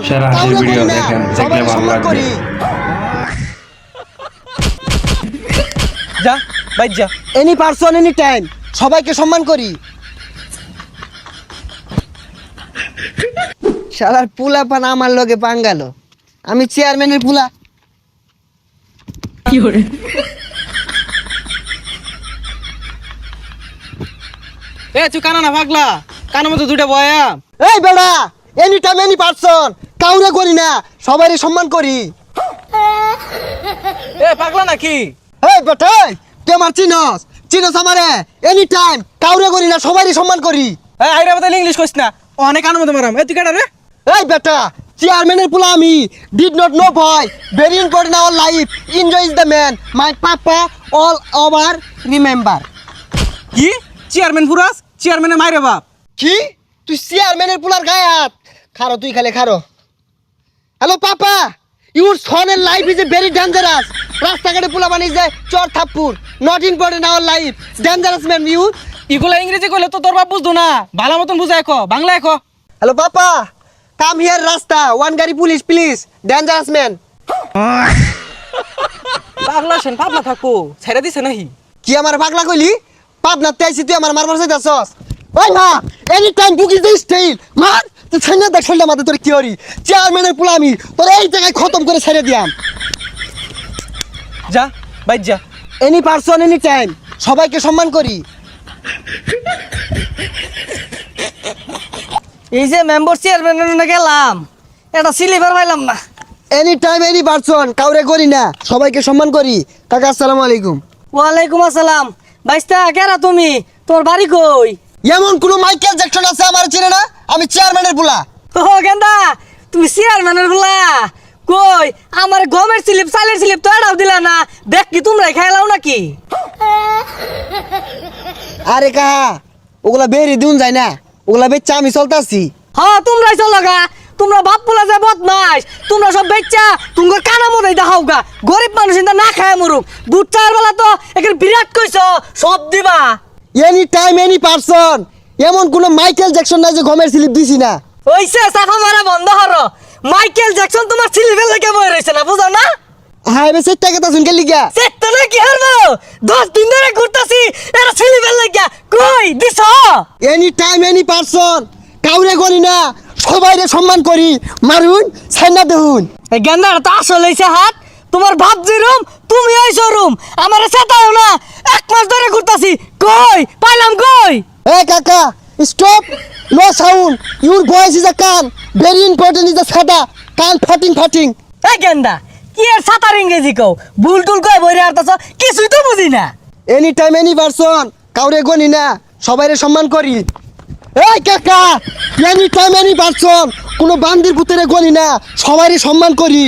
সেরা হাসির ভিডিও দেখেন, দেখলে ভালো লাগবে। যা বাইর যা। এনি পারসন এনি টাইম সবাইকে সম্মান করি। শালার পুলা পান আমার লগে পাঙ্গালো, আমি চেয়ারম্যানের পুলা। কি হরে এ তুই কানা না পাগলা, কানের মধ্যে দুইটা বয়া। এই বেড়া, এনি টাইম এনি পারসন, কাউরে করি না, সবাইকে সম্মান করি। এ পাগলা নাকি? এই বেটা, তুই আমার চিনস চিনস আমারে? এনি টাইম কাউরে করি না, সবাইকে সম্মান করি। এই আইরা বদলে ইংলিশ কইছ না, অনেক কানের মধ্যে মারাম। এ তুই কাটা রে? এই বেটা, চেয়ারম্যানের পুলা আমি। ডিড নট নো ভয়, very important our life, enjoy is the man, my papa all over remember. কি চেয়ারম্যান পুরাস? চেয়ারম্যানের মাইরে বাপ। কি তুই চেয়ারম্যানের পুলার গায়ে হাত? খারো তুই খালে খারো। হ্যালো পাপা, ইউর সনের life is a very dangerous. রাস্তাঘাটে পুলা বানিয়ে যায় চর থাপ্পুর, not important our life, dangerous man you. ইগুলা ইংরেজি কইলে তো তোর বাপ বুঝতো না, ভালো মতন বুঝাই কো, বাংলা কো। হ্যালো পাপা, কাম হিয়ার রাস্তা, ওয়ান গাড়ি পুলিশ প্লিজ, ডেঞ্জারাস ম্যান। পাগলা সেন পাগলা থাকো, ছেড়ে দিছে নাহি? কি আমার পাগলা কইলি? পাবনাতে আইছি তুই আমার মারবার চাইতাছস? ওই মা, any time book is the style, মার তুই ছেড়ে দেখ ছেড়ে মাথা তোর কি হরি? চেয়ারম্যানের পুলা আমি, তোর এই জায়গায় খতম করে ছেড়ে দিয়াম। যা বাইর যা। এনি পারসন এনি টাইম সবাইকে সম্মান করি। এই যে মেম্বার চেয়ারম্যানের গেলাম, এটা সিলিভার পাইলাম না। এনি টাইম এনি পারসন কাউরে করি না, সবাইকে সম্মান করি। কাকা আসসালামু আলাইকুম। ওয়ালাইকুম আসসালাম। বাইস্তা কেরা তুমি? তোর বাড়ি কই? এমন কোন মাইকেল জ্যাকসন আছে আমার চেনে না? আমি চেয়ারম্যানের পুলা। ও গেন্দা, তুমি চেয়ারম্যানের বলা কই? আমার গমের স্লিপ চালের স্লিপ তো এটাও দিলা না, দেখ কি তোমরাই খাইলাও নাকি? আরে কাহা, ওগুলা বেরি দিন যায় না, ওগুলা বেচা আমি চলতাছি। হ্যাঁ তোমরাই চলো গা, তোমরা বাপ বলা যায় বদমাস, তোমরা সব বেচ্চা তোমার কানা মনে দেখাও গা। গরিব মানুষ ইন্দা না খায় মরুক, দুধ চার বেলা তো এখানে বিরাট কইছ সব দিবা। এনি টাইম এনি পারসন, এমন কোন মাইকেল জ্যাকসন নাই যে গমের স্লিপ দিছি না। ওইসে সাফা মারা বন্ধ হরো। মাইকেল জ্যাকসন তোমার সিলিভেল লেগে বয়ে রয়েছে না, বুঝো না? হ্যাঁ এবার সেটা কথা শুনকে লিগা। সেটা না কি হারবো? 10 দিন ধরে ঘুরতাছি, এটা সিলিভেল লেগে কই দিছ? এনি টাইম এনি পারসন কাউরে করি না, সবাইরে সম্মান করি। মারুন ছাইনা দেহুন। এই গেন্দার তো আসল হইছে হাত, তোমার ভাব যেরুম তুমি এই শোরুম, আমারে সেটাও না। 1 মাস ধরে ঘুরতাছি, কই পাইলাম কই? এ কাকা stop, no sound, your voice is a con, very important is a সাদা কান ফাটিং ফাটিং। এই গেন্দা কি এর সাতার ইংরেজি কও? ভুল টুল কই বইরে আরতাছ, কিছুই তো বুঝি না। এনি টাইম এনি পারসন কাউরে গনি না, সবাইরে সম্মান করি। এই কাকা, এনি টাইম এনি পারসন কোনো বান্দির পুতরে গনি না, সবাইরে সম্মান করি।